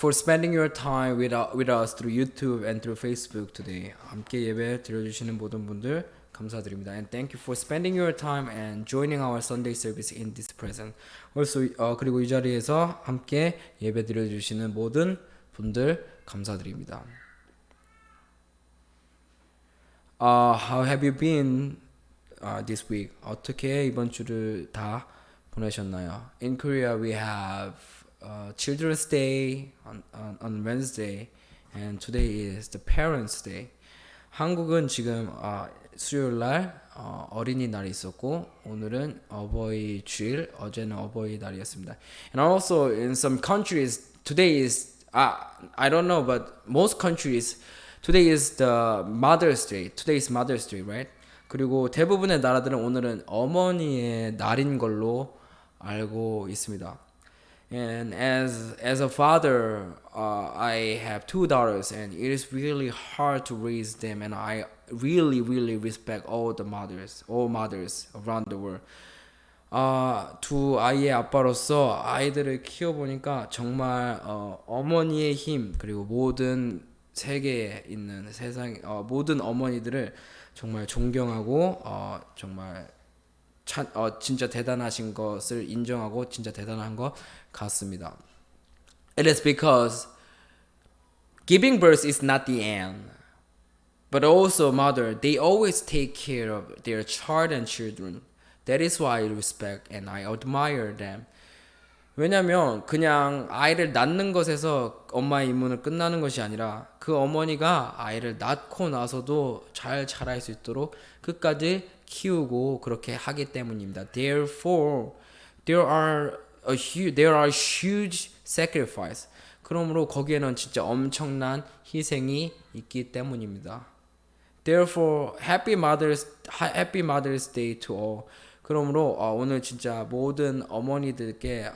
for spending your time with us through YouTube and through Facebook today. 함께 예배 드려주시는 모든 분들 감사드립니다. And thank you for spending your time and joining our Sunday service in this present. Also, 그리고 이 자리에서 함께 예배 드려주시는 모든 분들 감사드립니다. How have you been this week? 어떻게 이번 주를 다 보내셨나요? In Korea, we have Children's Day on Wednesday, and today is the Parents' Day. 한국은 지금 수요일 날 어린이날이 있었고 오늘은 어버이 주일, 어제는 어버이 날이었습니다. And also in some countries, today is I don't know, but most countries today is the Mother's Day. Today is Mother's Day, right? 그리고 대부분의 나라들은 오늘은 어머니의 날인 걸로 알고 있습니다. And as a father, I have two daughters, and it is really hard to raise them. And I really respect all mothers around the world. 두 아이의 아빠로서 아이들을 키워보니까 정말 어머니의 힘 그리고 모든 세계에 있는 세상 모든 어머니들을 정말 존경하고 정말 진짜 대단하신 것을 인정하고 진짜 대단한 것 같습니다. It is because giving birth is not the end, but also mother, they always take care of their child and children. That is why I respect and I admire them. 왜냐면 그냥 아이를 낳는 것에서 엄마의 임무는 끝나는 것이 아니라 그 어머니가 아이를 낳고 나서도 잘 자랄 수 있도록 끝까지 키우고 그렇게 하기 때문입니다. Therefore, there are huge sacrifice. 그러므로 거기에는 진짜 엄청난 희생이 있기 때문입니다. Therefore, happy Mother's Day to all. 그러므로 오늘 진짜 모든 어머니들께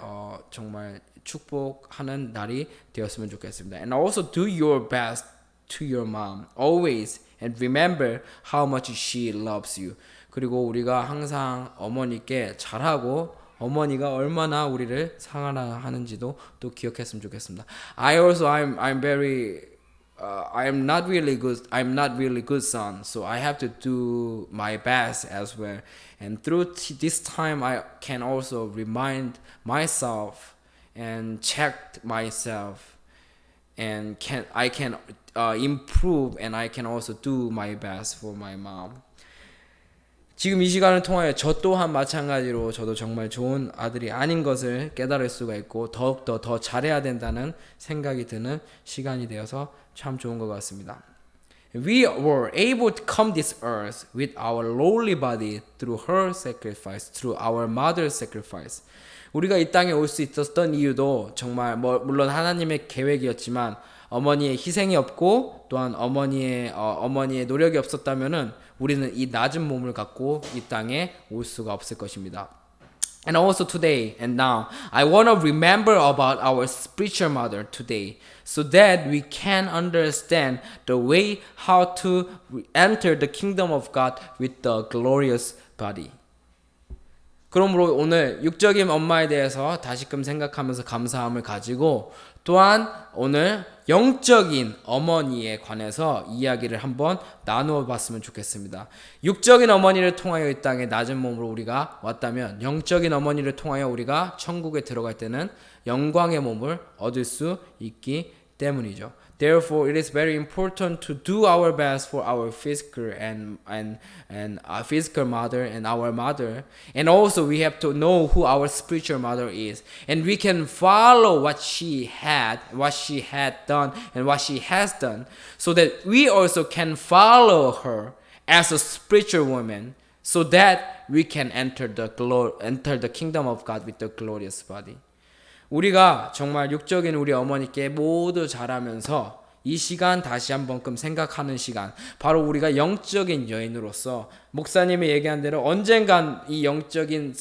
정말 축복하는 날이 되었으면 좋겠습니다. And also do your best to your mom always and remember how much she loves you. 그리고 우리가 항상 어머니께 잘하고 어머니가 얼마나 우리를 사랑하는지도 또 기억했으면 좋겠습니다. I'm not really good son, so I have to do my best as well. And through this time, I can also remind myself and check myself, and I can improve, and I can also do my best for my mom. 지금 이 시간을 통하여 저 또한 마찬가지로 저도 정말 좋은 아들이 아닌 것을 깨달을 수가 있고 더욱더 더 잘해야 된다는 생각이 드는 시간이 되어서 참 좋은 것 같습니다. We were able to come this earth with our lowly body through her sacrifice, through our mother's sacrifice. 우리가 이 땅에 올 수 있었던 이유도 정말 물론 하나님의 계획이었지만 어머니의 희생이 없고 또한 어머니의 노력이 없었다면은 우리는 이 낮은 몸을 갖고 이 땅에 올 수가 없을 것입니다. And also today and now, I want to remember about our spiritual mother today, so that we can understand the way how to enter the kingdom of God with the glorious body. 그러므로 오늘 육적인 엄마에 대해서 다시금 생각하면서 감사함을 가지고 또한 오늘 영적인 어머니에 관해서 이야기를 한번 나누어 봤으면 좋겠습니다. 육적인 어머니를 통하여 이 땅에 낮은 몸으로 우리가 왔다면 영적인 어머니를 통하여 우리가 천국에 들어갈 때는 영광의 몸을 얻을 수 있기 때문이죠. Therefore, it is very important to do our best for our physical and our physical mother and our mother, and also we have to know who our spiritual mother is, and we can follow what she had done, and what she has done, so that we also can follow her as a spiritual woman, so that we can enter the kingdom of God with the glorious body. 우리가 정말 육적인 우리 어머니께 모두 잘하면서 이 시간 다시 한번끔 생각하는 시간, 바로 우리가 영적인 여인으로서 목사님이 얘기한 대로 언젠간 이 영적인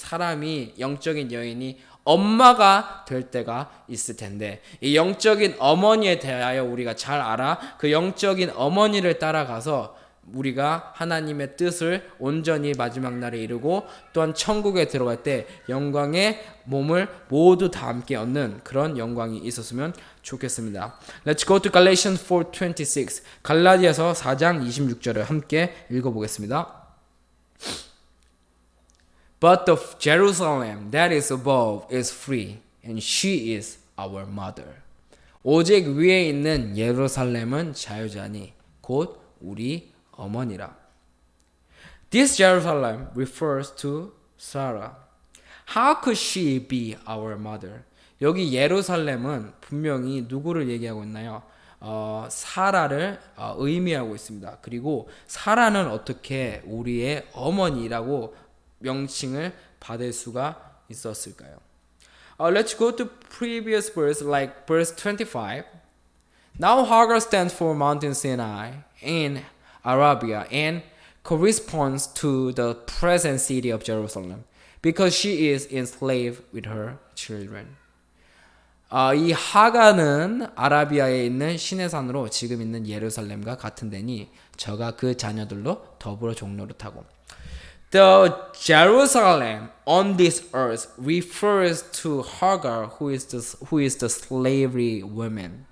여인이 엄마가 될 때가 있을 텐데 이 영적인 어머니에 대하여 우리가 잘 알아 그 영적인 어머니를 따라가서 우리가 하나님의 뜻을 온전히 마지막 날에 이루고 또한 천국에 들어갈 때 영광의 몸을 모두 다 함께 얻는 그런 영광이 있었으면 좋겠습니다. Let's go to Galatians 4:26. 갈라디아서 4장 26절을 함께 읽어보겠습니다. But the Jerusalem that is above is free, and she is our mother. 오직 위에 있는 예루살렘은 자유자니 곧 우리 어머니라. This Jerusalem refers to Sarah. How could she be our mother? 여기 예루살렘은 분명히 누구를 얘기하고 있나요? 사라를 의미하고 있습니다. 그리고 사라는 어떻게 우리의 어머니라고 명칭을 받을 수가 있었을까요? Let's go to previous verse, like verse 25. Now Hagar stands for Mountain Sinai in Arabia and corresponds to the present city of Jerusalem because she is enslaved with her children. 이 하가는 아라비아에 있는 시내산으로 지금 있는 예루살렘과 같은 데니 저가 그 자녀들로 더불어 종로를 타고 The Jerusalem on this earth refers to Hagar, who is the slavery woman.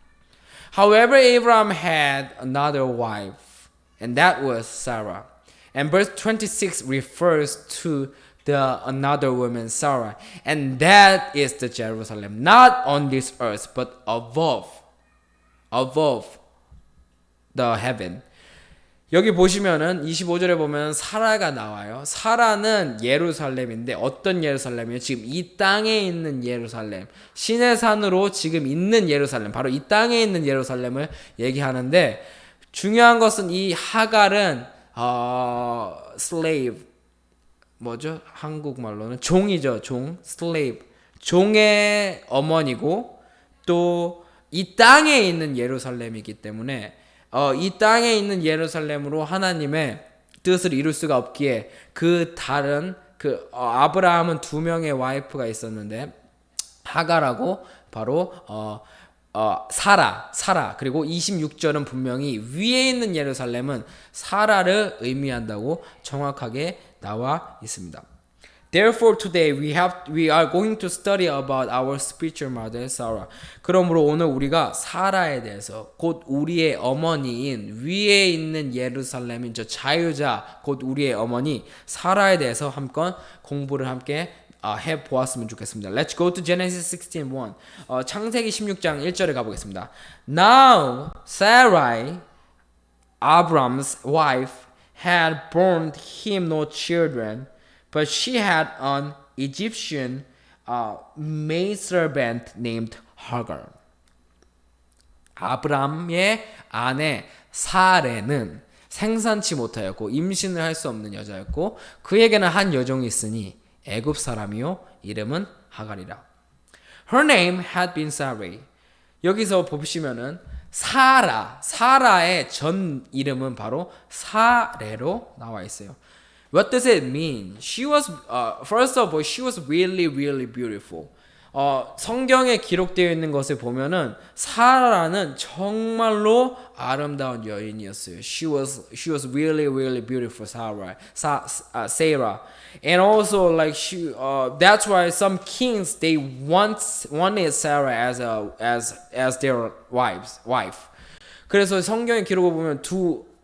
However, Abraham had another wife, and that was Sarah. And verse 26 refers to the another woman, Sarah, and that is the Jerusalem, not on this earth, but above the heaven. 여기 보시면은 25절에 보면 사라가 나와요. 사라는 예루살렘인데 어떤 예루살렘이에요? 지금 이 땅에 있는 예루살렘, 시내산으로 지금 있는 예루살렘, 바로 이 땅에 있는 예루살렘을 얘기하는데 중요한 것은 이 하갈은 slave 뭐죠? 한국말로는 종이죠. 종, slave. 종의 어머니고 또 이 땅에 있는 예루살렘이기 때문에 이 땅에 있는 예루살렘으로 하나님의 뜻을 이룰 수가 없기에 그 다른 아브라함은 두 명의 와이프가 있었는데 하갈하고 바로 사라 그리고 26절은 분명히 위에 있는 예루살렘은 사라를 의미한다고 정확하게 나와 있습니다. Therefore today we are going to study about our spiritual mother Sarah. 그러므로 오늘 우리가 사라에 대해서 곧 우리의 어머니인 위에 있는 예루살렘인 저 자유자 곧 우리의 어머니 사라에 대해서 한번 공부를 함께 해 보았으면 좋겠습니다. Let's go to Genesis 16:1. 창세기 16장 1절에 가보겠습니다. Now Sarai, Abram's wife, had borne him no children. But she had an Egyptian maidservant named Hagar. 아브람의 아내 사레는 생산치 못하였고 임신을 할 수 없는 여자였고 그에게는 한 여종이 있으니 애굽 사람이요 이름은 하갈이라. Her name had been Sarai. 여기서 보시면은 사라의 전 이름은 바로 사레로 나와 있어요. What does it mean? She was, first of all, she was really, really beautiful. 성경에 기록되어 있는 것을 보면은 사라는 정말로 아름다운 여인이었어요. She was really, really beautiful, Sarah. And also, like that's why some kings they wanted Sarah as their wife. 그래서 성경의 기록을 보면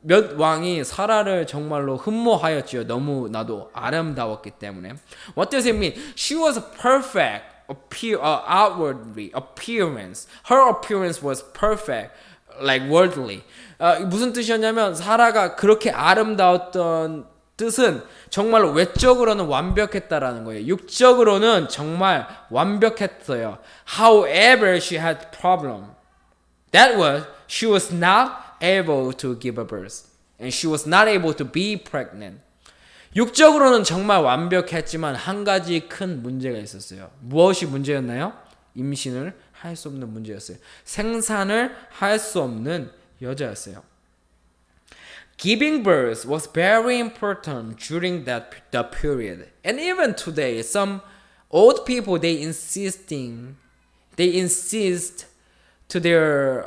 몇 왕이 사라를 정말로 흠모하였지요. 너무나도 아름다웠기 때문에. What does it mean? She was perfect outwardly appearance. Her appearance was perfect, like worldly. 무슨 뜻이었냐면 사라가 그렇게 아름다웠던 뜻은 정말로 외적으로는 완벽했다라는 거예요. 육적으로는 정말 완벽했어요. However, she had problem. That was she was not able to give a birth. And she was not able to be pregnant. 육적으로는 정말 완벽했지만 한 가지 큰 문제가 있었어요. 무엇이 문제였나요? 임신을 할 수 없는 문제였어요. 생산을 할 수 없는 여자였어요. Giving birth was very important during the period. And even today, some old people, they insist to their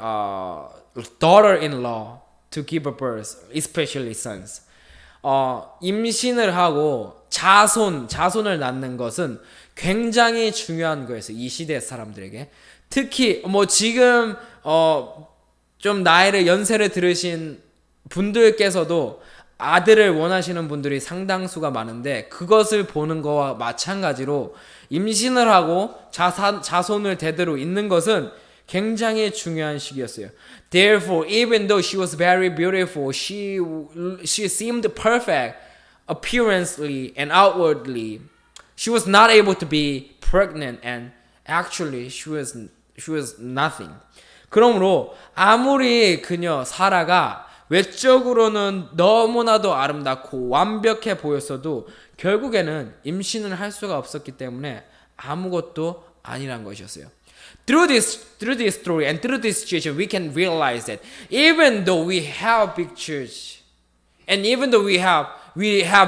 daughter-in-law to give a birth, especially sons. 임신을 하고 자손을 낳는 것은 굉장히 중요한 거였어요. 이 시대 사람들에게. 특히 뭐 지금 좀 나이를 연세를 들으신 분들께서도 아들을 원하시는 분들이 상당수가 많은데 그것을 보는 거와 마찬가지로 임신을 하고 자손을 대대로 잇는 것은 굉장히 중요한 시기였어요. Therefore, even though she was very beautiful, she seemed perfect appearance,ly and outwardly. She was not able to be pregnant, and actually, she was nothing. 그러므로 아무리 그녀 사라가 외적으로는 너무나도 아름답고 완벽해 보였어도 결국에는 임신을 할 수가 없었기 때문에 아무것도 아니란 것이었어요. Through this story and through this situation, we can realize that even though we have big church, and even though we have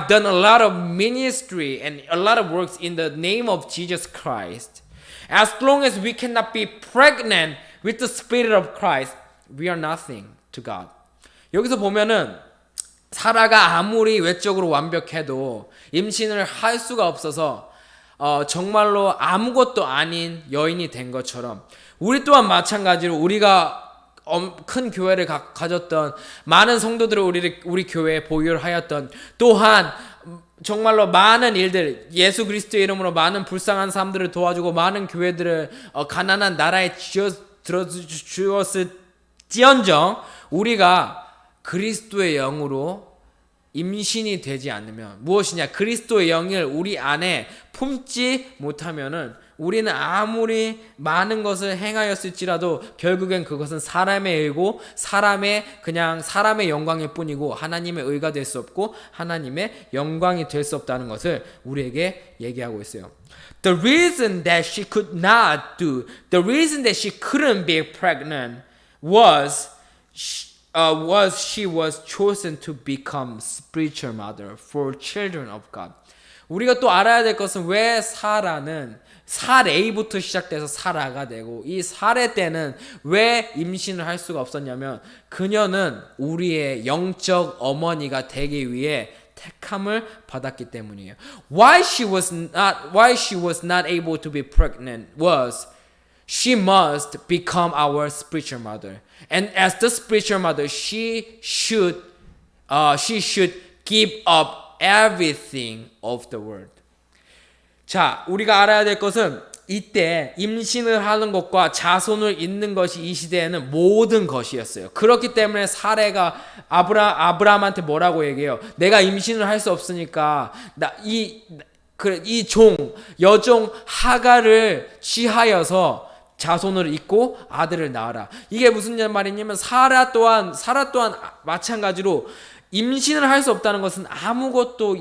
done a lot of ministry and a lot of works in the name of Jesus Christ, as long as we cannot be pregnant with the Spirit of Christ, we are nothing to God. 여기서 보면은 사라가 아무리 외적으로 완벽해도 임신을 할 수가 없어서 정말로 아무것도 아닌 여인이 된 것처럼 우리 또한 마찬가지로 우리가 큰 교회를 가졌던 많은 성도들을 우리 교회에 보유를 하였던 또한 정말로 많은 일들 예수 그리스도의 이름으로 많은 불쌍한 사람들을 도와주고 많은 교회들을 가난한 나라에 주었을지언정 우리가 그리스도의 영으로 임신이 되지 않으면 무엇이냐? 그리스도의 영을 우리 안에 품지 못하면은 우리는 아무리 많은 것을 행하였을지라도 결국엔 그것은 사람의 일고 사람의 영광일 뿐이고 하나님의 의가 될 수 없고 하나님의 영광이 될 수 없다는 것을 우리에게 얘기하고 있어요. The reason that she couldn't be pregnant was she was chosen to become spiritual mother for children of God. 우리가 또 알아야 될 것은 왜 사라는 사레이부터 시작돼서 사라가 되고 이 사레 때는 왜 임신을 할 수가 없었냐면 그녀는 우리의 영적 어머니가 되기 위해 택함을 받았기 때문이에요. Why she was not able to be pregnant was she must become our spiritual mother. And as the spiritual mother, she should give up everything of the world. 자, 우리가 알아야 될 것은 이때 임신을 하는 것과 자손을 잇는 것이 이 시대에는 모든 것이었어요. 그렇기 때문에 사레가 아브라함한테 뭐라고 얘기해요? 내가 임신을 할 수 없으니까 여종 하가를 취하여서 자손을 잇고 아들을 낳아라. 이게 무슨 말이냐면 사라 또한 마찬가지로 임신을 할 수 없다는 것은 아무것도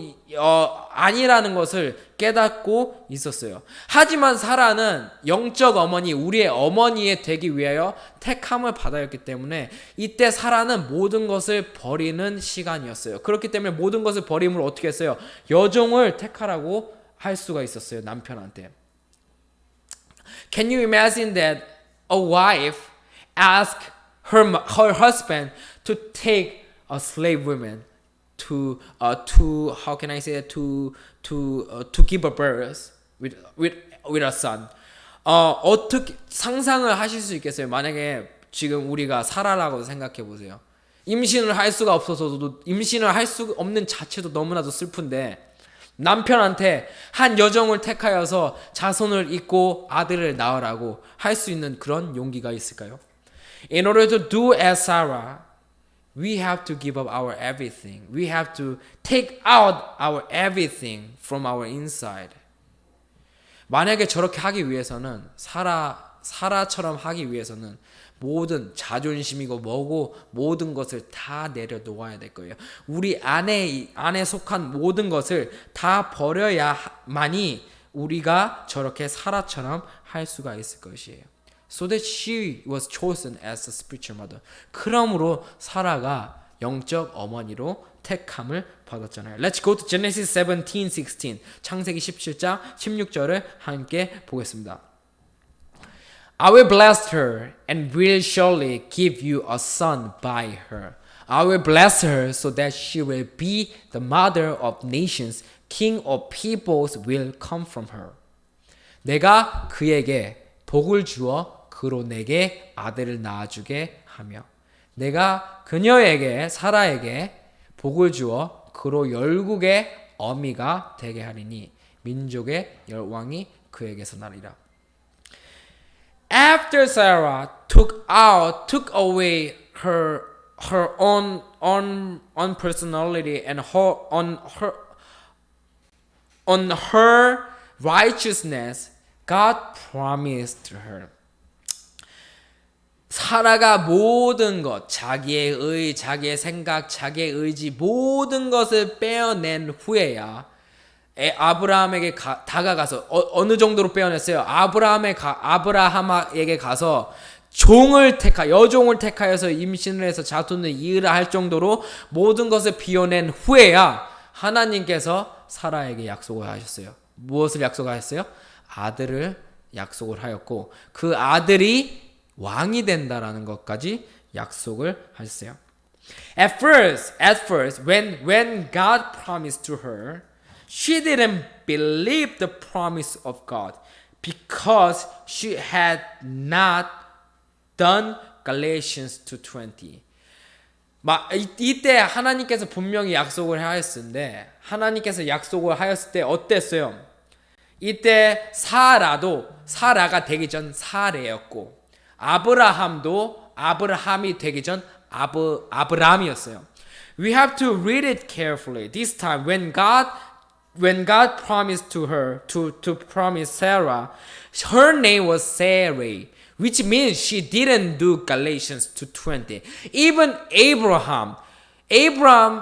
아니라는 것을 깨닫고 있었어요. 하지만 사라는 영적 어머니, 우리의 어머니에 되기 위하여 택함을 받았기 때문에 이때 사라는 모든 것을 버리는 시간이었어요. 그렇기 때문에 모든 것을 버림으로 어떻게 했어요? 여종을 택하라고 할 수가 있었어요. 남편한테. Can you imagine that a wife asked her husband to take a slave woman to how can I say it? to give a birth with a son. 어떻게 상상을 하실 수 있겠어요? 만약에 지금 우리가 사라라고 생각해 보세요. 임신을 할 수가 없어서도 임신을 할 수 없는 자체도 너무나도 슬픈데 남편한테 한 여종을 택하여서 자손을 잇고 아들을 낳으라고 할 수 있는 그런 용기가 있을까요? In order to do as Sarah, we have to give up our everything. We have to take out our everything from our inside. 만약에 저렇게 하기 위해서는 사라처럼 하기 위해서는 모든 자존심이고 뭐고 모든 것을 다 내려놓아야 될 거예요. 우리 안에 속한 모든 것을 다 버려야만이 우리가 저렇게 사라처럼 할 수가 있을 것이에요. So that she was chosen as a spiritual mother. 그러므로 사라가 영적 어머니로 택함을 받았잖아요. Let's go to Genesis 17:16. 창세기 17장 16절을 함께 보겠습니다. I will bless her and will surely give you a son by her. I will bless her so that she will be the mother of nations. King of peoples will come from her. 내가 그에게 복을 주어 그로 내게 아들을 낳아주게 하며 내가 그녀에게 사라에게 복을 주어 그로 열국의 어미가 되게 하리니 민족의 열왕이 그에게서 나리라. After Sarah took away her own personality and on her righteousness, God promised her. 사라가 모든 것, 자기의 의, 자기의 생각, 자기의 의지 모든 것을 빼어낸 후에야 아브라함에게 다가가서 어느 정도로 빼어냈어요? 아브라함에게 가서 여종을 택하여서 임신을 해서 자손을 이으라 할 정도로 모든 것을 비워낸 후에야 하나님께서 사라에게 약속을 하셨어요. 무엇을 약속하셨어요? 아들을 약속을 하였고 그 아들이 왕이 된다라는 것까지 약속을 하셨어요. At first, when God promised to her, she didn't believe the promise of God because she had not done Galatians 2:20. 이때 하나님께서 분명히 약속을 하였는데 하나님께서 약속을 하였을 때 어땠어요? 이때 사라가 되기 전 사레였고 아브라함이 되기 전 아브람이었어요. We have to read it carefully. This time when God promised to her to promise Sarah, her name was Sarai, which means she didn't do Galatians 2:20. Even Abraham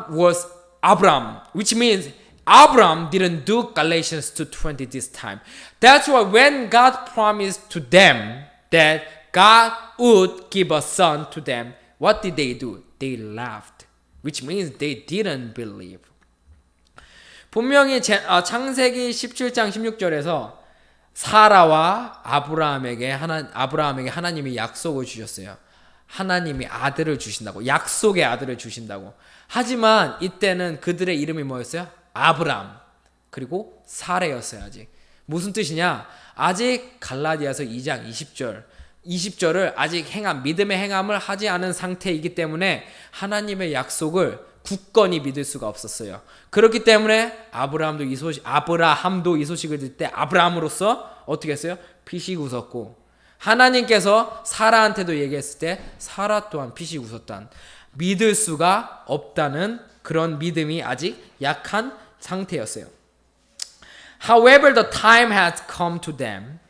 was Abram, which means Abram didn't do Galatians 2:20 this time. That's why when God promised to them that God would give a son to them, what did they do? They laughed, which means they didn't believe. 분명히 창세기 17장 16절에서 사라와 아브라함에게 하나님이 약속을 주셨어요. 하나님이 아들을 주신다고, 약속의 아들을 주신다고. 하지만 이때는 그들의 이름이 뭐였어요? 아브람 그리고 사레였어요. 아직 무슨 뜻이냐? 아직 갈라디아서 2장 20절을 아직 믿음의 행함을 하지 않은 상태이기 때문에 하나님의 약속을 굳건히 믿을 수가 없었어요. 그렇기 때문에 아브라함도 이 소식을 듣을 때 아브라함으로서 어떻게 했어요? 피식 웃었고 하나님께서 사라한테도 얘기했을 때 사라 또한 피식 웃었단 믿을 수가 없다는 그런 믿음이 아직 약한 상태였어요. However, the time has come to them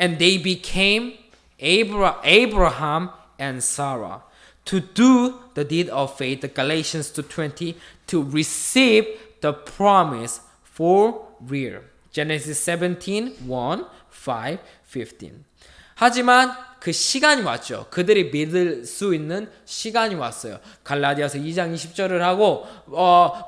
and they became Abraham and Sarah to do the deed of faith, the Galatians 2:20, to receive the promise for real. Genesis 17:1, 5, 15. 하지만 그 시간이 왔죠. 그들이 믿을 수 있는 시간이 왔어요. 갈라디아서 2장 20절을 하고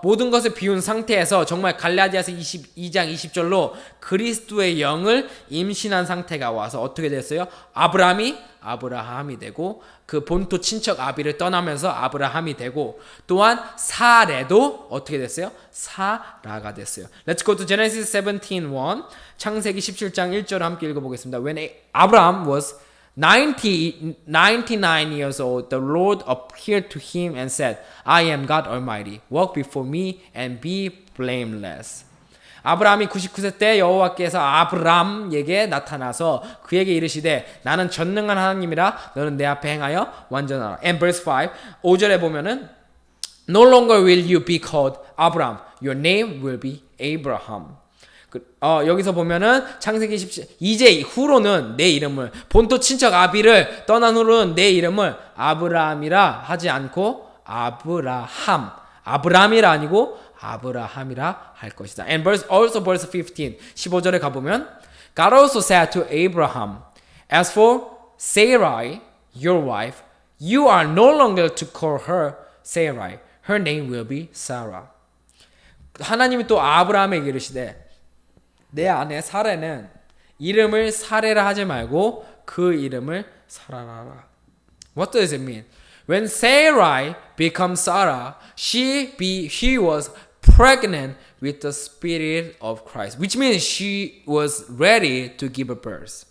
모든 것을 비운 상태에서 정말 갈라디아서 2장 20절로 그리스도의 영을 임신한 상태가 와서 어떻게 됐어요? 아브라함이 되고 그 본토 친척 아비를 떠나면서 아브라함이 되고 또한 사레도 어떻게 됐어요? 사라가 됐어요. Let's go to Genesis 17:1. 창세기 17장 1절을 함께 읽어보겠습니다. When Abraham was 99 years old, the Lord appeared to him and said, I am God Almighty. Walk before me and be blameless. 아브라함이 99세 때 여호와께서 아브람에게 나타나서 그에게 이르시되 나는 전능한 하나님이라 너는 내 앞에 행하여 완전하라. And verse 5, 5절에 보면은 No longer will you be called Abram. Your name will be Abraham. 여기서 보면은 창세기 17 이제 후로는 내 이름을 본토 친척 아비를 떠난 후로는 내 이름을 아브라함이라 하지 않고 아브람이라 아니고 아브라함이라 할 것이다. And also verse 15 15절에 가보면 God also said to Abraham, As for Sarai, your wife, you are no longer to call her Sarai. Her name will be Sarah. 하나님이 또 아브라함에게 이르시되 내 아내 사레는 이름을 사레라 하지 말고 그 이름을 사라라. What does it mean? When Sarai becomes Sarah, she was pregnant with the Spirit of Christ, which means she was ready to give birth.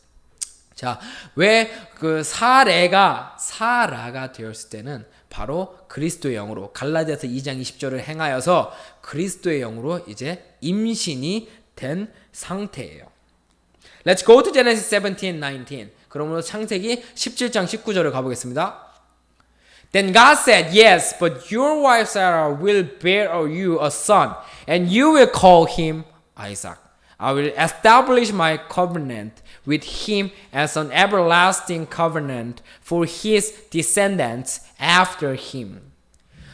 자, 왜 그 사라가 되었을 때는 바로 그리스도의 영으로 갈라디아서 2장 20절을 행하여서 그리스도의 영으로 이제 임신이 된 상태예요. Let's go to Genesis 17:19. 그러므로 창세기 17장 19절을 가보겠습니다. Then God said, Yes, but your wife Sarah will bear you a son, and you will call him Isaac. I will establish my covenant with him as an everlasting covenant for his descendants after him.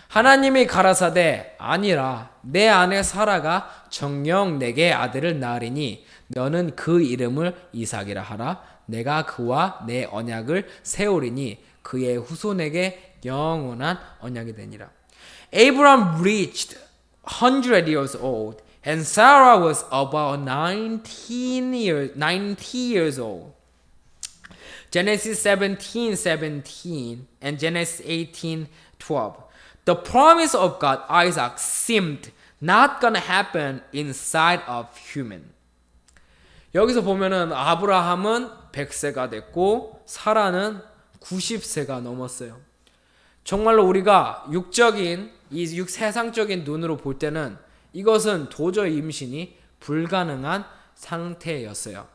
하나님이 가라사대 아니라 내 아내 사라가 정녕 내게 아들을 낳으리니 너는 그 이름을 이삭이라 하라. 내가 그와 내 언약을 세우리니 그의 후손에게 영원한 언약이 되니라. Abraham reached 100 years old and Sarah was about 90 years old. Genesis 17:17 and Genesis 18:12. The promise of God, Isaac, seemed not gonna happen inside of human. 여기서 보면은 아브라함은 100세가 됐고 사라는 90세가 넘었어요. 정말로 우리가 육적인 이 세상적인 눈으로 볼 때는 이것은 도저히 임신이 불가능한 상태였어요.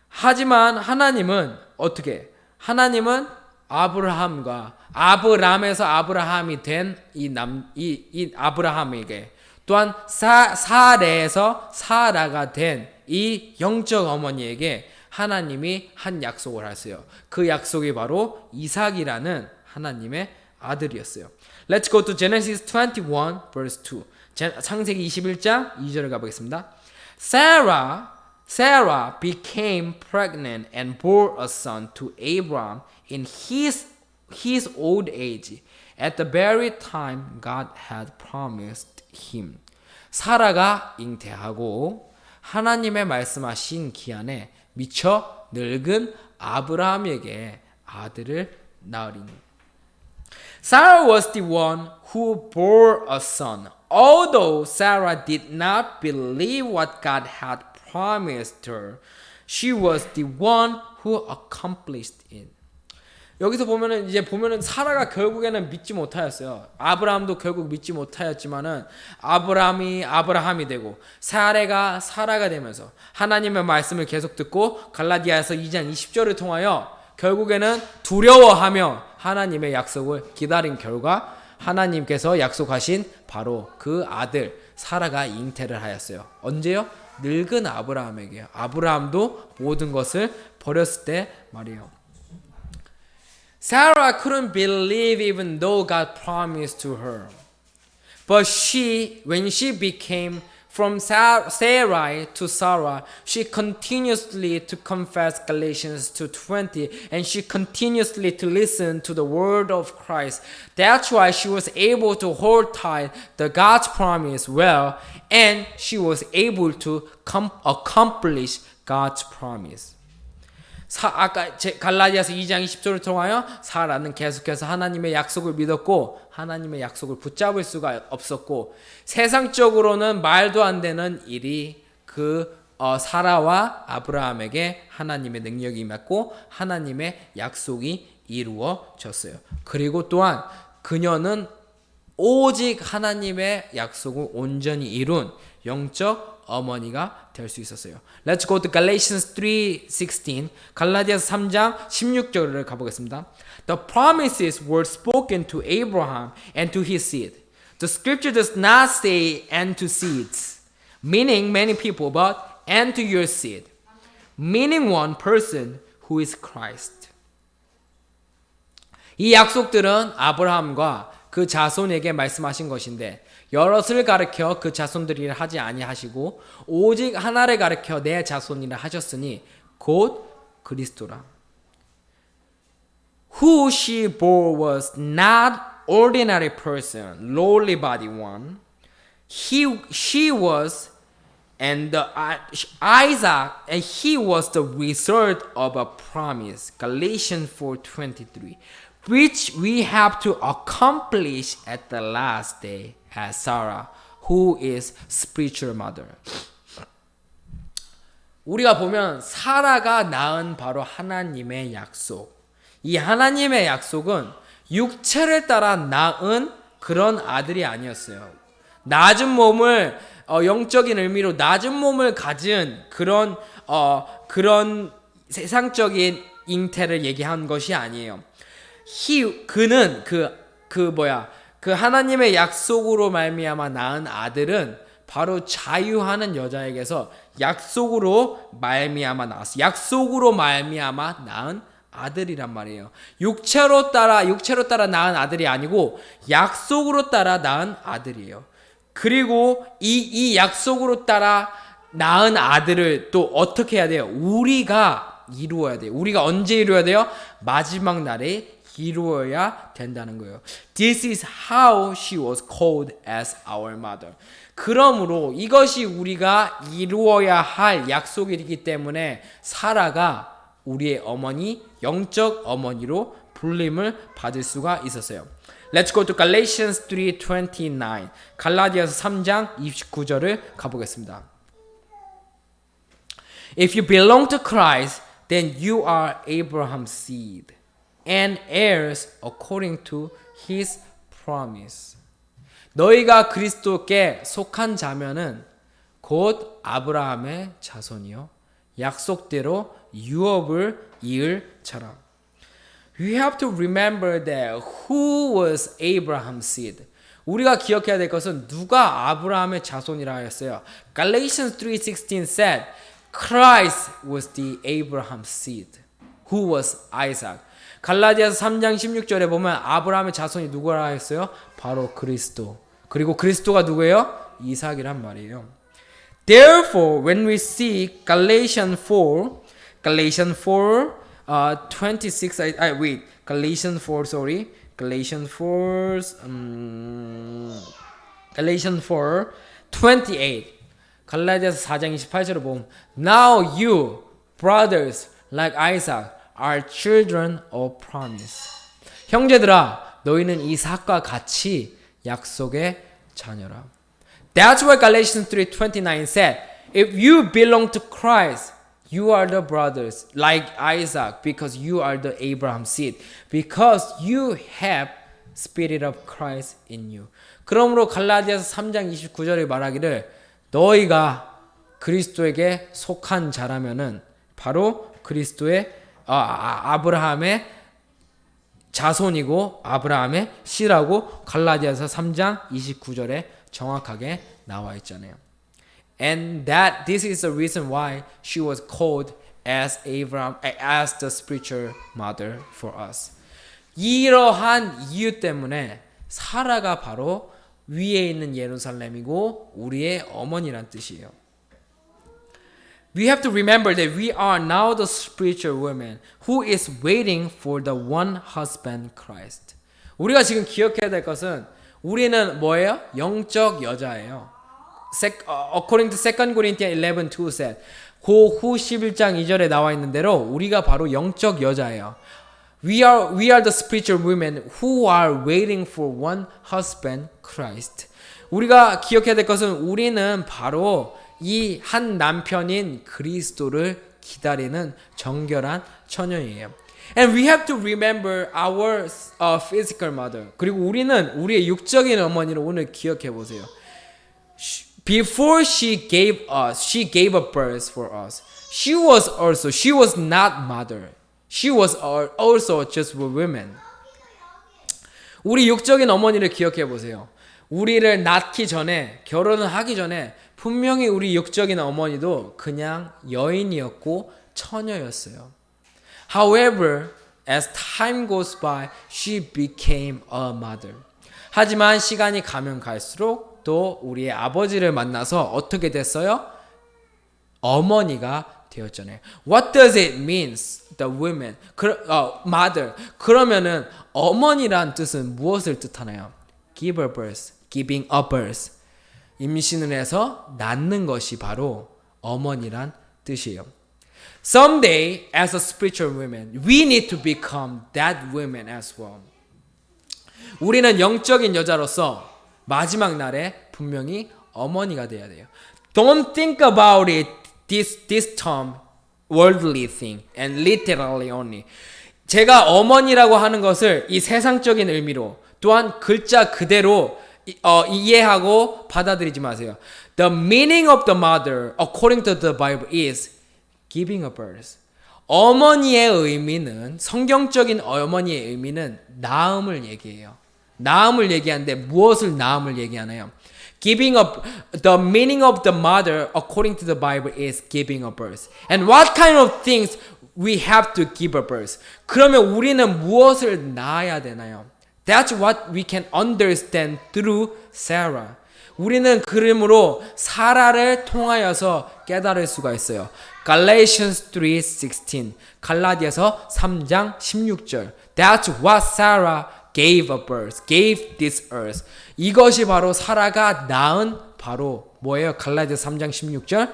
하지만 하나님은 어떻게? 하나님은 아브람에서 아브라함이 된 이 아브라함에게 또한 사레에서 사라가 된 이 영적 어머니에게 하나님이 한 약속을 하세요. 그 약속이 바로 이삭이라는 하나님의 아들이었어요. Let's go to Genesis 21 verse 2. 창세기 21장 2절을 가보겠습니다. Sarah became pregnant and bore a son to Abram in his old age at the very time God had promised him. 사라가 잉태하고 하나님의 말씀하신 기한에 미처 늙은 아브라함에게 아들을 낳으리니. Sarah was the one who bore a son. Although Sarah did not believe what God had promised her, she was the one who accomplished it. 여기서 보면은 사라가 결국에는 믿지 못하였어요. 아브라함도 결국 믿지 못하였지만은 아브라함이 되고 사라가 되면서 하나님의 말씀을 계속 듣고 갈라디아서 2장 20절을 통하여 결국에는 두려워하며 하나님의 약속을 기다린 결과 하나님께서 약속하신 바로 그 아들 사라가 잉태를 하였어요. 언제요? 늙은 아브라함에게요. 아브라함도 모든 것을 버렸을 때 말이에요. Sarah couldn't believe even though God promised to her. But when she became from Sarai to Sarah, she continuously to confess Galatians 2:20, and she continuously to listen to the word of Christ. That's why she was able to hold tight the God's promise well, and she was able to accomplish God's promise. 아까 갈라디아서 2장 20절을 통하여 사라는 계속해서 하나님의 약속을 믿었고 하나님의 약속을 붙잡을 수가 없었고 세상적으로는 말도 안 되는 일이 사라와 아브라함에게 하나님의 능력이 임했고 하나님의 약속이 이루어졌어요. 그리고 또한 그녀는 오직 하나님의 약속을 온전히 이룬 영적 어머니가 될 수 있었어요. Let's go to Galatians 3:16. 갈라디아서 3장 16절을 가보겠습니다. The promises were spoken to Abraham and to his seed. The scripture does not say and to seeds, meaning many people, but and to your seed, meaning one person who is Christ. 이 약속들은 아브라함과 그 자손에게 말씀하신 것인데 여럿을 가르쳐 그 자손들이라 하지 아니하시고 오직 하나를 가르쳐 내 자손이라 하셨으니 곧 그리스도라. Who she bore was not ordinary person, lowly body one. She was and Isaac, and he was the result of a promise. Galatians 4:23, which we have to accomplish at the last day. As Sarah, who is spiritual mother. 우리가 보면 사라가 낳은 바로 하나님의 약속. 이 하나님의 약속은 육체를 따라 낳은 그런 아들이 아니었어요. 낮은 몸을 영적인 의미로 낮은 몸을 가진 그런 세상적인 잉태를 얘기한 것이 아니에요. 그는 그 하나님의 약속으로 말미암아 낳은 아들은 바로 자유하는 여자에게서 약속으로 말미암아 낳았어. 약속으로 말미암아 낳은 아들이란 말이에요. 육체로 따라 낳은 아들이 아니고 약속으로 따라 낳은 아들이에요. 그리고 이 약속으로 따라 낳은 아들을 또 어떻게 해야 돼요? 우리가 이루어야 돼요. 우리가 언제 이루어야 돼요? 마지막 날에 이루어야 된다는 거예요. This is how she was called as our mother. 그러므로 이것이 우리가 이루어야 할 약속이기 때문에 사라가 우리의 어머니, 영적 어머니로 불림을 받을 수가 있었어요. Let's go to Galatians 3:29. 갈라디아서 3장 29절을 가보겠습니다. If you belong to Christ, then you are Abraham's seed and heirs according to his promise. 너희가 그리스도께 속한 자면은 곧 아브라함의 자손이요 약속대로 유업을 이을 자라. We have to remember that who was Abraham's seed. 우리가 기억해야 될 것은 누가 아브라함의 자손이라 하였어요. Galatians 3:16 said, Christ was the Abraham's seed, who was Isaac. 갈라디아서 3장 16절에 보면 아브라함의 자손이 누구라 했어요? 바로 그리스도. 그리고 그리스도가 누구예요? 이삭이란 말이에요. Therefore, when we see Galatians 4, 26, Galatians 4, sorry. Galatians 4, 28. 갈라디아서 4장 28절을 보면 Now you, brothers, like Isaac, are children of promise. 형제들아, 너희는 이삭과 같이 약속의 자녀라. That's why Galatians 3:29 said, If you belong to Christ, you are the brothers, like Isaac, because you are the Abraham seed, because you have Spirit of Christ in you. 그러므로 갈라디아서 3장 29절에 말하기를 너희가 그리스도에게 속한 자라면은 바로 그리스도의 아브라함의 자손이고 아브라함의 씨라고 갈라디아서 3장 29절에 정확하게 나와 있잖아요. And that this is the reason why she was called as Abraham, as the spiritual mother for us. 이러한 이유 때문에 사라가 바로 위에 있는 예루살렘이고 우리의 어머니란 뜻이에요. We have to remember that we are now the spiritual woman who is waiting for the one husband Christ. 우리가 지금 기억해야 될 것은 우리는 뭐예요? 영적 여자예요. According to 2 Corinthians 11:2 said, 고후 11장 2절에 나와 있는 대로 우리가 바로 영적 여자예요. We are the spiritual women who are waiting for one husband, Christ. 우리가 기억해야 될 것은 우리는 바로 이 한 남편인 그리스도를 기다리는 정결한 처녀예요. And we have to remember our physical mother. 그리고 우리는 우리의 육적인 어머니를 오늘 기억해 보세요. Before she gave a birth for us. She was not mother. She was also just a woman. 우리 육적인 어머니를 기억해 보세요. 우리를 낳기 전에, 결혼을 하기 전에 분명히 우리 육적인 어머니도 그냥 여인이었고 처녀였어요. However, as time goes by, she became a mother. 하지만 시간이 가면 갈수록 또 우리의 아버지를 만나서 어떻게 됐어요? 어머니가 되었잖아요. What does it mean, the woman, mother? 그러면은 어머니란 뜻은 무엇을 뜻하나요? Give a birth, giving a birth. 임신을 해서 낳는 것이 바로 어머니란 뜻이에요. Someday, as a spiritual woman, we need to become that woman as well. 우리는 영적인 여자로서 마지막 날에 분명히 어머니가 돼야 돼요. Don't think about it this term worldly thing and literally only. 제가 어머니라고 하는 것을 이 세상적인 의미로 또한 글자 그대로 이해하고 받아들이지 마세요. The meaning of the mother according to the Bible is giving a birth. 어머니의 의미는 성경적인 어머니의 의미는 낳음을 얘기해요. 낳음을 얘기하는데 무엇을 낳음을 얘기하나요? Giving up the meaning of the mother according to the Bible is giving a birth. And what kind of things we have to give a birth? 그러면 우리는 무엇을 낳아야 되나요? That's what we can understand through Sarah. 우리는 그러므로 사라를 통하여서 깨달을 수가 있어요. Galatians 3:16. 갈라디아서 3장 16절. That's what Sarah gave a birth. Gave this earth. 이것이 바로 사라가 낳은 바로 뭐예요? 갈라디아서 3장 16절.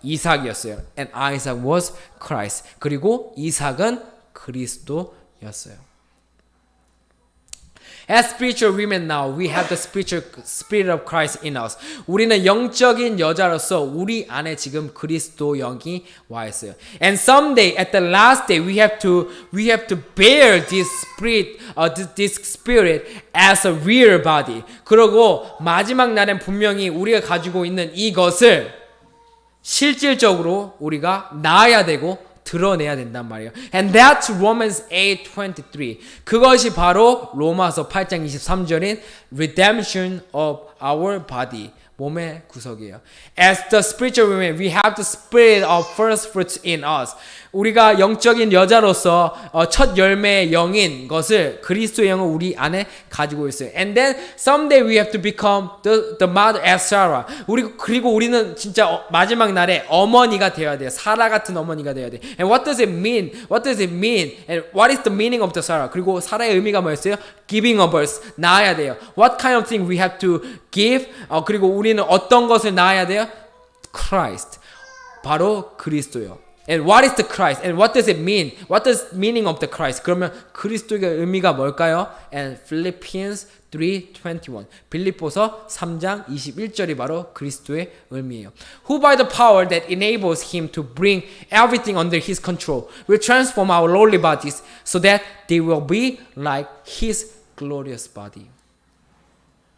이삭이었어요. And Isaac was Christ. 그리고 이삭은 그리스도였어요. As spiritual women now, we have the spiritual spirit of Christ in us. 우리는 영적인 여자로서 우리 안에 지금 그리스도 영이 와 있어요. And someday, at the last day, we have to bear this spirit as a real body. 그리고 마지막 날엔 분명히 우리가 가지고 있는 이것을 실질적으로 우리가 낳아야 되고 드러내야 된단 말이에요. And that's Romans 8:23. 그것이 바로 로마서 8장 23절인 redemption of our body. 몸의 구속이에요. As the spiritual women, we have the spirit of first fruits in us. 우리가 영적인 여자로서 첫 열매의 영인 것을 그리스도의 영을 우리 안에 가지고 있어요. And then someday we have to become the mother as Sarah. 그리고 우리는 진짜 마지막 날에 어머니가 되어야 돼요. 사라 같은 어머니가 되어야 돼요. And what does it mean? What does it mean? And what is the meaning of the Sarah? 그리고 사라의 의미가 뭐였어요? Giving a birth. 낳아야 돼요. What kind of thing we have to give? 그리고 우리는 어떤 것을 낳아야 돼요? Christ. 바로 그리스도요. And what is the Christ? And what does it mean? What does meaning of the Christ? 그러면 그리스도의 의미가 뭘까요? And Philippians 3:21. 빌립보서 3장 21절이 바로 그리스도의 의미예요. Who by the power that enables him to bring everything under his control will transform our lowly bodies so that they will be like his glorious body.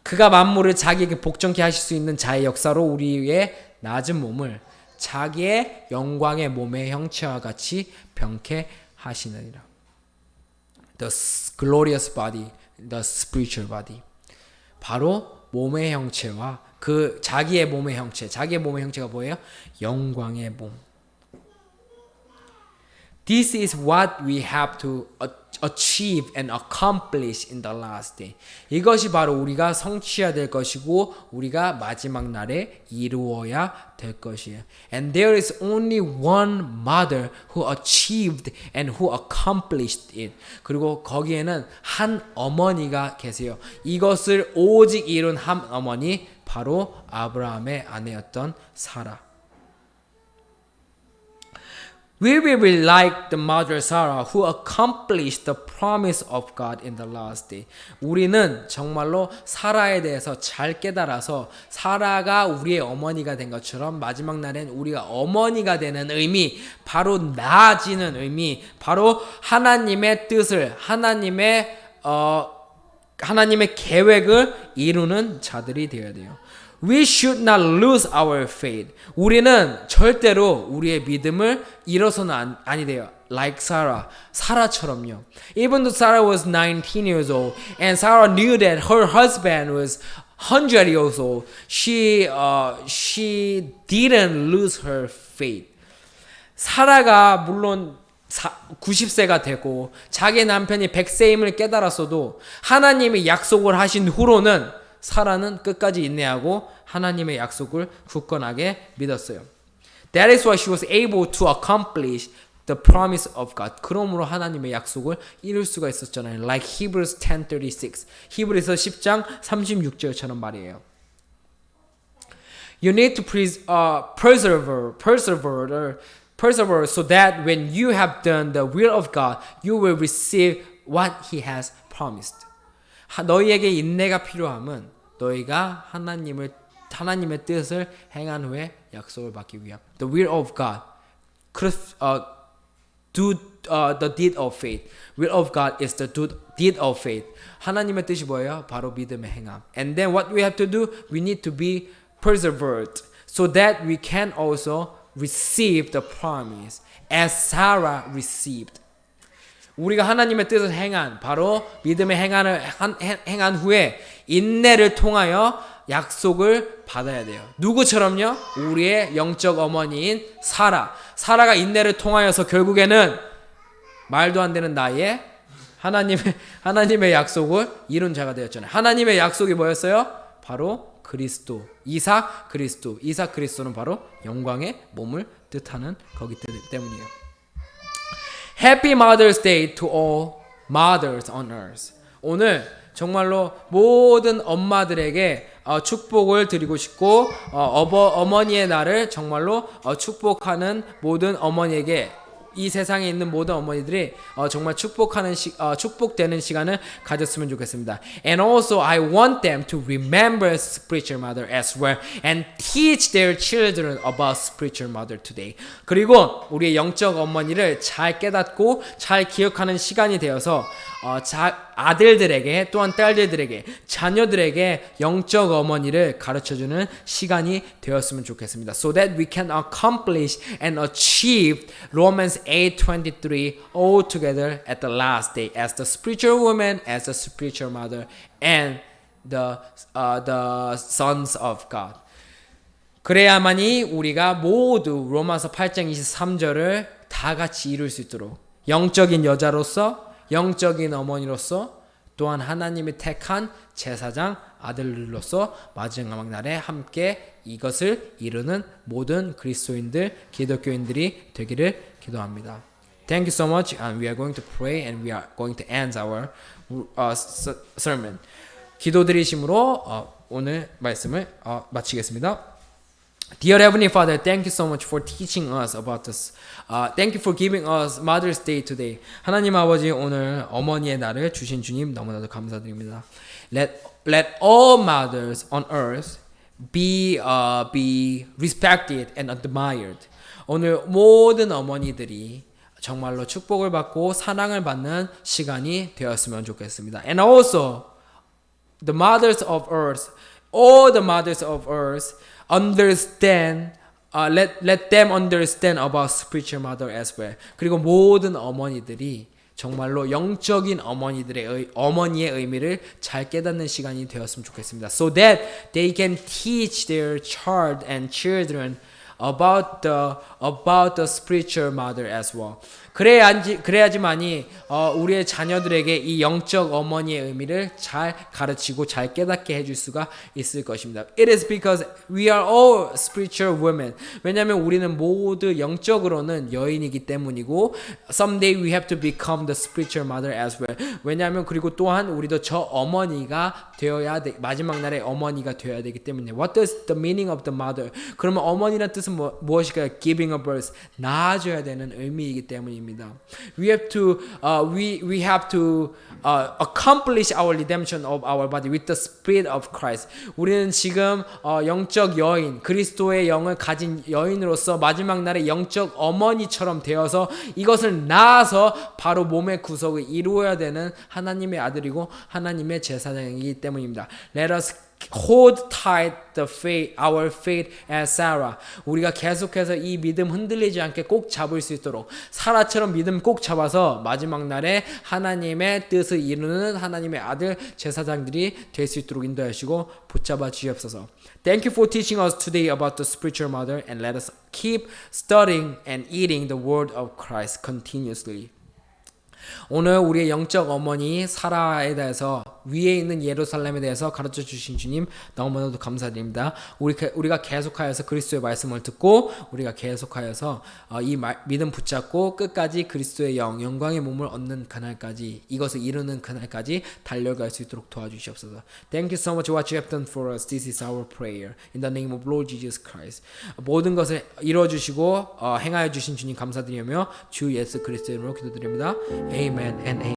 그가 만물을 자기에게 복종케 하실 수 있는 자의 역사로 우리의 낮은 몸을 자기의 영광의 몸의 형체와 같이 병케 하시느니라. The glorious body, the spiritual body. 바로 몸의 형체와 그 자기의 몸의 형체가 뭐예요? 영광의 몸. This is what we have to achieve and accomplish in the last day. 이것이 바로 우리가 성취해야 될 것이고 우리가 마지막 날에 이루어야 될 것이에요. And there is only one mother who achieved and who accomplished it. 그리고 거기에는 한 어머니가 계세요. 이것을 오직 이룬 한 어머니 바로 아브라함의 아내였던 사라. We will be like the mother Sarah who accomplished the promise of God in the last day. 우리는 정말로 사라에 대해서 잘 깨달아서 사라가 우리의 어머니가 된 것처럼 마지막 날엔 우리가 어머니가 되는 의미, 바로 나아지는 의미, 바로 하나님의 뜻을, 하나님의 계획을 이루는 자들이 되어야 돼요. We should not lose our faith. 우리는 절대로 우리의 믿음을 잃어서는 아니 돼요. Like Sarah. 사라처럼요. Even though Sarah was 19 years old and Sarah knew that her husband was 100 years old, she didn't lose her faith. 사라가 물론 90세가 되고 자기 남편이 100세임을 깨달았어도 하나님이 약속을 하신 후로는 사라는 끝까지 인내하고 하나님의 약속을 굳건하게 믿었어요. That is why she was able to accomplish the promise of God. 그러므로 하나님의 약속을 이룰 수가 있었잖아요. Like Hebrews 10:36. 히브리서 10장 36절처럼 말이에요. You need to persevere so that when you have done the will of God, you will receive what He has promised. 너희에게 인내가 필요함은 너희가 하나님의 뜻을 행한 후에 약속을 받기 위함. The will of God. Do the deed of faith. Will of God is the deed of faith. 하나님의 뜻이 뭐예요? 바로 믿음의 행함. And then what we have to do? We need to be persevered so that we can also receive the promise as Sarah received. 우리가 하나님의 뜻을 행한 바로 믿음의 행한 후에 인내를 통하여 약속을 받아야 돼요. 누구처럼요? 우리의 영적 어머니인 사라가 인내를 통하여서 결국에는 말도 안 되는 나이에 하나님의 약속을 이룬 자가 되었잖아요. 하나님의 약속이 뭐였어요? 바로 그리스도, 이삭 그리스도는 바로 영광의 몸을 뜻하는 거기 때문이에요. Happy Mother's Day to all mothers on earth. 오늘 정말로 모든 엄마들에게 축복을 드리고 싶고 어머니의 날을 정말로 축복하는 모든 어머니에게 이 세상에 있는 모든 어머니들이 정말 축복되는 시간을 가졌으면 좋겠습니다. And also I want them to remember spiritual mother as well and teach their children about spiritual mother today. 그리고 우리의 영적 어머니를 잘 깨닫고 잘 기억하는 시간이 되어서 아들들에게 또한 딸들에게 자녀들에게 영적 어머니를 가르쳐주는 시간이 되었으면 좋겠습니다. So that we can accomplish and achieve Romans 8:23 all together at the last day as the spiritual woman, as the spiritual mother, and the sons of God. 그래야만이 우리가 모두 로마서 8장 23절을 다 같이 이룰 수 있도록 영적인 여자로서 영적인 어머니로서 또한 하나님이 택한 제사장 아들로서 마지막 날에 함께 이것을 이루는 모든 그리스도인들, 기독교인들이 되기를 기도합니다. Thank you so much, and we are going to pray and we are going to end our sermon. 기도드리심으로 오늘 말씀을 마치겠습니다. Dear Heavenly Father, thank you so much for teaching us about this. Thank you for giving us Mother's Day today. 하나님 아버지 오늘 어머니의 날을 주신 주님 너무나도 감사드립니다. Let all mothers on earth be respected and admired. 오늘 모든 어머니들이 정말로 축복을 받고 사랑을 받는 시간이 되었으면 좋겠습니다. And also the mothers of earth, all the mothers of earth understand, let them understand about spiritual mother as well. 그리고 모든 어머니들이 정말로 영적인 어머니의 의미를 잘 깨닫는 시간이 되었으면 좋겠습니다. So that they can teach their child and children about the spiritual mother as well. 그래야지만이 우리의 자녀들에게 이 영적 어머니의 의미를 잘 가르치고 잘 깨닫게 해줄 수가 있을 것입니다. It is because we are all spiritual women. 왜냐하면 우리는 모두 영적으로는 여인이기 때문이고 someday we have to become the spiritual mother as well. 왜냐하면 그리고 또한 우리도 저 어머니가 되어야 돼. 마지막 날에 어머니가 되어야 되기 때문에. What does the meaning of the mother? 그러면 어머니란 뜻은 무엇일까요? Giving a birth. 낳아줘야 되는 의미이기 때문입니다. We have to accomplish our redemption of our body with the Spirit of Christ. 우리는 지금 영적 여인, 그리스도의 영을 가진 여인으로서 마지막 날에 영적 어머니처럼 되어서 이것을 낳아서 바로 몸의 구속을 이루어야 되는 하나님의 아들이고 하나님의 제사장이기 때문입니다. Let us hold tight our faith as Sarah. 우리가 계속해서 이 믿음 흔들리지 않게 꼭 잡을 수 있도록 사라처럼 믿음 꼭 잡아서 마지막 날에 하나님의 뜻을 이루는 하나님의 아들 제사장들이 될 수 있도록 인도하시고 붙잡아 주시옵소서. Thank you for teaching us today about the spiritual mother and let us keep studying and eating the word of Christ continuously. 오늘 우리의 영적 어머니 사라에 대해서 위에 있는 예루살렘에 대해서 가르쳐 주신 주님 너무나도 감사드립니다. 우리가 계속하여서 그리스도의 말씀을 듣고 우리가 계속하여서 이 믿음 붙잡고 끝까지 그리스도의 영광의 몸을 얻는 그날까지 이것을 이루는 그날까지 달려갈 수 있도록 도와주시옵소서. Thank you so much what you have done for us. This is our prayer. In the name of Lord Jesus Christ. 모든 것을 이루어주시고 행하여 주신 주님 감사드리며 주 예수 그리스도의 이름으로 기도드립니다. Amen and amen.